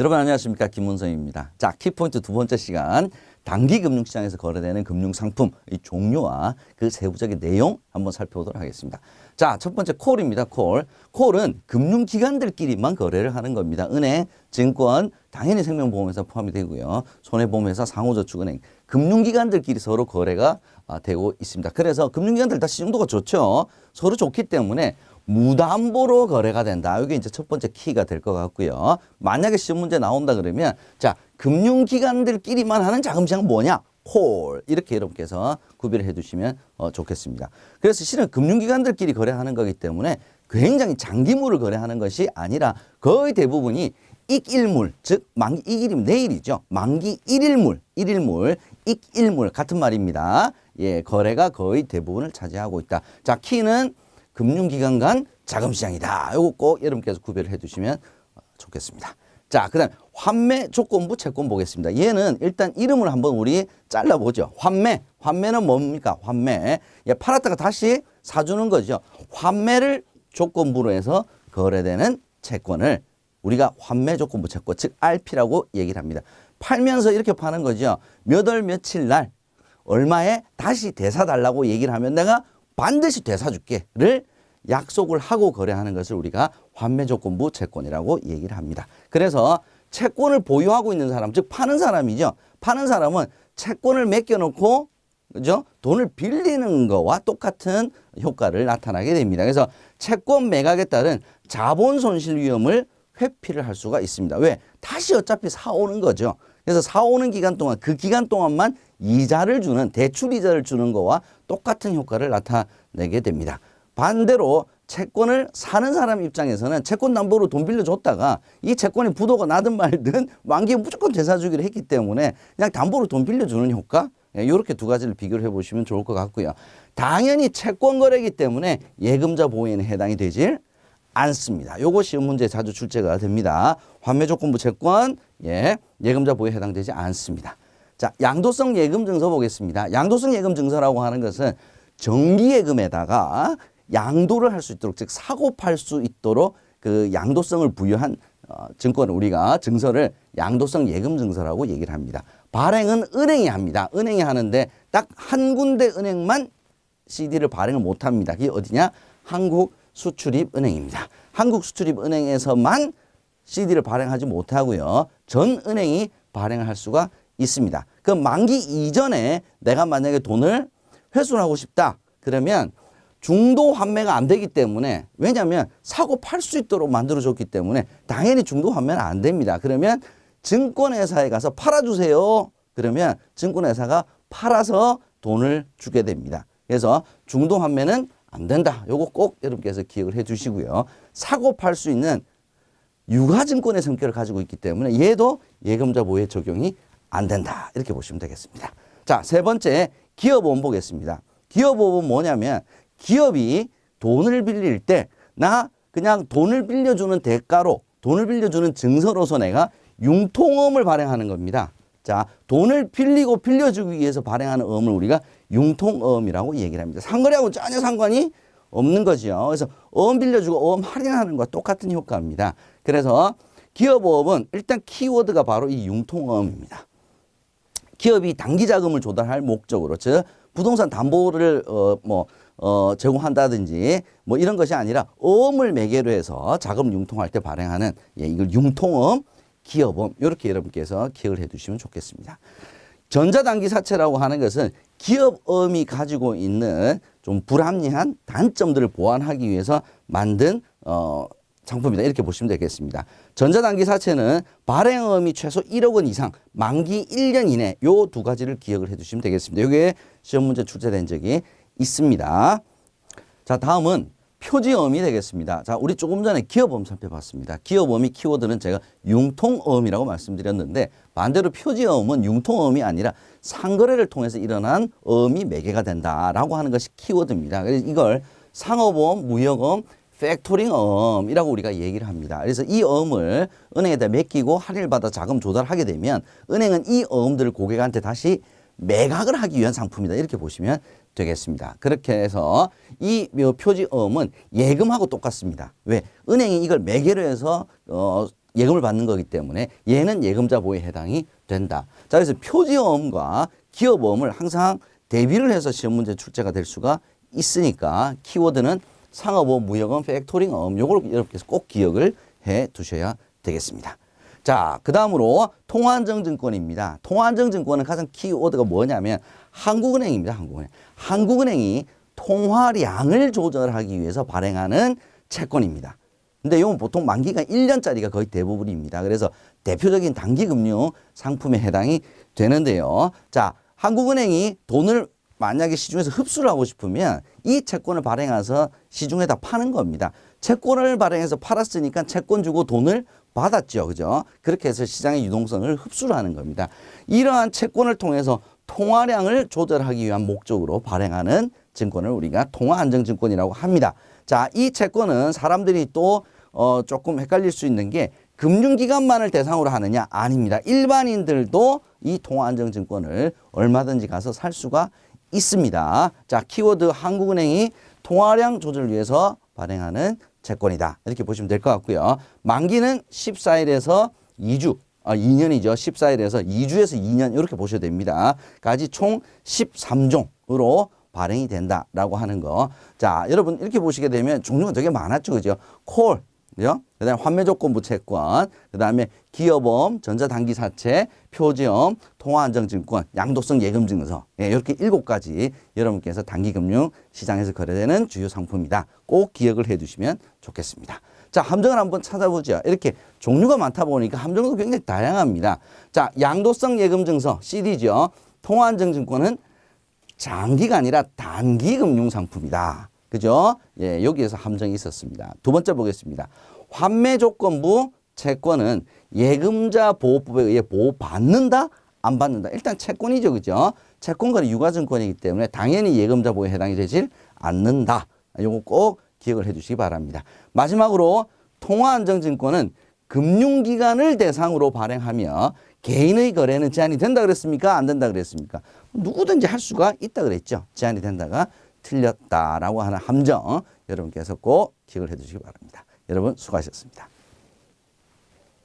여러분 안녕하십니까, 김문성입니다. 자, 키포인트 두 번째 시간, 단기 금융시장에서 거래되는 금융상품 이 종류와 그 세부적인 내용 한번 살펴보도록 하겠습니다. 자, 첫 번째 콜입니다. 콜은 금융기관들끼리만 거래를 하는 겁니다. 은행, 증권, 당연히 생명보험회사 포함이 되고요. 손해보험회사, 상호저축은행, 금융기관들끼리 서로 거래가 되고 있습니다. 그래서 금융기관들 다信用도가 좋죠. 서로 좋기 때문에 무담보로 거래가 된다. 이게 이제 첫 번째 키가 될 것 같고요. 만약에 시험 문제 나온다 그러면, 자, 금융기관들끼리만 하는 자금시장은 뭐냐? 콜. 이렇게 여러분께서 구별을 해 두시면 좋겠습니다. 그래서 실은 금융기관들끼리 거래하는 거기 때문에 굉장히 장기물을 거래하는 것이 아니라 거의 대부분이 익일물, 즉 만기 익일이면 내일이죠. 만기 일일물, 익일물 같은 말입니다. 예, 거래가 거의 대부분을 차지하고 있다. 자, 키는 금융기관 간 자금시장이다. 이거 꼭 여러분께서 구별을 해두시면 좋겠습니다. 자, 그 다음 환매 조건부 채권 보겠습니다. 얘는 일단 이름을 한번 우리 잘라보죠. 환매는 뭡니까? 환매. 예, 팔았다가 다시 사주는 거죠. 환매를 조건부로 해서 거래되는 채권을 우리가 환매 조건부 채권, 즉 RP라고 얘기를 합니다. 팔면서 이렇게 파는 거죠. 몇 월 며칠 날 얼마에 다시 되사달라고 얘기를 하면 내가 반드시 되사줄게를 약속을 하고 거래하는 것을 우리가 환매조건부 채권이라고 얘기를 합니다. 그래서 채권을 보유하고 있는 사람, 즉 파는 사람이죠. 파는 사람은 채권을 맡겨놓고, 그죠? 돈을 빌리는 거와 똑같은 효과를 나타나게 됩니다. 그래서 채권 매각에 따른 자본 손실 위험을 회피를 할 수가 있습니다. 왜? 다시 어차피 사오는 거죠. 그래서 사오는 기간 동안, 그 기간 동안만 이자를 주는, 대출 이자를 주는 거와 똑같은 효과를 나타내게 됩니다. 반대로 채권을 사는 사람 입장에서는 채권 담보로 돈 빌려줬다가 이 채권이 부도가 나든 말든 만기에 무조건 되사주기를 했기 때문에 그냥 담보로 돈 빌려주는 효과, 이렇게 두 가지를 비교를 해보시면 좋을 것 같고요. 당연히 채권 거래이기 때문에 예금자 보호에는 해당이 되질 않습니다. 요거 시험 문제에 자주 출제가 됩니다. 환매조건부 채권, 예금자 보호에 해당되지 않습니다. 자, 양도성 예금 증서 보겠습니다. 양도성 예금 증서라고 하는 것은 정기예금에다가 양도를 할 수 있도록, 즉 사고 팔 수 있도록 그 양도성을 부여한 증권을 우리가 증서를 양도성 예금 증서라고 얘기를 합니다. 발행은 은행이 합니다. 은행이 하는데 딱 한 군데 은행만 CD를 발행을 못 합니다. 그게 어디냐? 한국수출입은행입니다. 한국수출입은행에서만 CD를 발행하지 못하고요. 전 은행이 발행을 할 수가 있습니다. 그 만기 이전에 내가 만약에 돈을 회수를 하고 싶다. 그러면 중도 환매가 안 되기 때문에, 왜냐하면 사고 팔 수 있도록 만들어줬기 때문에 당연히 중도 환매는 안 됩니다. 그러면 증권회사에 가서 팔아주세요. 그러면 증권회사가 팔아서 돈을 주게 됩니다. 그래서 중도 환매는 안 된다. 요거 꼭 여러분께서 기억을 해 주시고요. 사고 팔 수 있는 유가증권의 성격을 가지고 있기 때문에 얘도 예금자 보호에 적용이 안 된다. 이렇게 보시면 되겠습니다. 자, 세 번째 기업보험 보겠습니다. 기업보험은 뭐냐면 기업이 돈을 빌릴 때 나 그냥 돈을 빌려주는 대가로, 돈을 빌려주는 증서로서 내가 융통어음을 발행하는 겁니다. 자, 돈을 빌리고 빌려주기 위해서 발행하는 어음을 우리가 융통어음이라고 얘기를 합니다. 상거래하고는 전혀 상관이 없는 거죠. 그래서 어음 빌려주고 어음 할인하는 것과 똑같은 효과입니다. 그래서 기업보험은 일단 키워드가 바로 이 융통어음입니다. 기업이 단기 자금을 조달할 목적으로, 즉 부동산 담보를 제공한다든지 뭐 이런 것이 아니라 어음을 매개로 해서 자금을 융통할 때 발행하는, 이걸 융통어음, 기업보험, 이렇게 여러분께서 기억을 해 두시면 좋겠습니다. 전자단기사채라고 하는 것은 기업어음이 가지고 있는 좀 불합리한 단점들을 보완하기 위해서 만든 상품이다. 이렇게 보시면 되겠습니다. 전자단기사채는 발행어음이 최소 1억 원 이상, 만기 1년 이내, 요 두 가지를 기억을 해 두시면 되겠습니다. 이게 시험 문제 출제된 적이 있습니다. 자, 다음은 표지어음이 되겠습니다. 자, 우리 조금 전에 기업어음 살펴봤습니다. 기업어음이 키워드는 제가 융통어음이라고 말씀드렸는데, 반대로 표지어음은 융통어음이 아니라 상거래를 통해서 일어난 어음이 매개가 된다라고 하는 것이 키워드입니다. 그래서 이걸 상업어음, 무역어음, 팩토링어음이라고 우리가 얘기를 합니다. 그래서 이 어음을 은행에다 맡기고 할인을 받아 자금 조달하게 되면 은행은 이 어음들을 고객한테 다시 매각을 하기 위한 상품이다. 이렇게 보시면 되겠습니다. 그렇게 해서 이 표지어음은 예금하고 똑같습니다. 왜? 은행이 이걸 매개로 해서 예금을 받는 거기 때문에 얘는 예금자 보호에 해당이 된다. 자, 그래서 표지어음과 기업어음을 항상 대비를 해서 시험 문제 출제가 될 수가 있으니까 키워드는 상업어음, 무역어음, 팩토링어음 요걸 여러분께서 꼭 기억을 해 두셔야 되겠습니다. 자, 그 다음으로 통화안정증권입니다. 통화안정증권은 가장 키워드가 뭐냐면 한국은행입니다. 한국은행. 한국은행이 통화량을 조절하기 위해서 발행하는 채권입니다. 근데 이건 보통 만기가 1년짜리가 거의 대부분입니다. 그래서 대표적인 단기금융 상품에 해당이 되는데요. 자, 한국은행이 돈을 만약에 시중에서 흡수를 하고 싶으면 이 채권을 발행해서 시중에다 파는 겁니다. 채권을 발행해서 팔았으니까 채권 주고 돈을 받았죠. 그죠? 그렇게 해서 시장의 유동성을 흡수를 하는 겁니다. 이러한 채권을 통해서 통화량을 조절하기 위한 목적으로 발행하는 증권을 우리가 통화안정증권이라고 합니다. 자, 이 채권은 사람들이 또 조금 헷갈릴 수 있는 게 금융기관만을 대상으로 하느냐? 아닙니다. 일반인들도 이 통화안정증권을 얼마든지 가서 살 수가 있습니다. 자, 키워드 한국은행이 통화량 조절을 위해서 발행하는 채권이다. 이렇게 보시면 될 것 같고요. 만기는 14일에서 2주, 2년이죠. 14일에서 2주에서 2년 이렇게 보셔야 됩니다. 까지 총 13종으로 발행이 된다라고 하는 거. 자, 여러분 이렇게 보시게 되면 종류가 되게 많았죠. 그죠? 콜, 그죠? 그 다음에 환매조건부 채권, 그 다음에 기업어음, 전자단기사채, 표지어음, 통화안정증권, 양도성 예금증서. 예, 이렇게 7가지 여러분께서 단기금융 시장에서 거래되는 주요 상품이다. 꼭 기억을 해 두시면 좋겠습니다. 자, 함정을 한번 찾아보죠. 이렇게 종류가 많다 보니까 함정도 굉장히 다양합니다. 자, 양도성 예금증서, CD죠. 통화안정증권은 장기가 아니라 단기 금융상품이다. 그죠? 예, 여기에서 함정이 있었습니다. 두 번째 보겠습니다. 환매조건부 채권은 예금자 보호법에 의해 보호받는다? 안 받는다? 일단 채권이죠. 그죠? 채권거래 유가증권이기 때문에 당연히 예금자 보호에 해당이 되질 않는다. 요거 꼭 기억을 해 주시기 바랍니다. 마지막으로 통화안정증권은 금융기관을 대상으로 발행하며 개인의 거래는 제한이 된다 그랬습니까? 안 된다 그랬습니까? 누구든지 할 수가 있다 그랬죠. 제한이 된다가 틀렸다라고 하는 함정 여러분께서 꼭 기억을 해 두시기 바랍니다. 여러분 수고하셨습니다.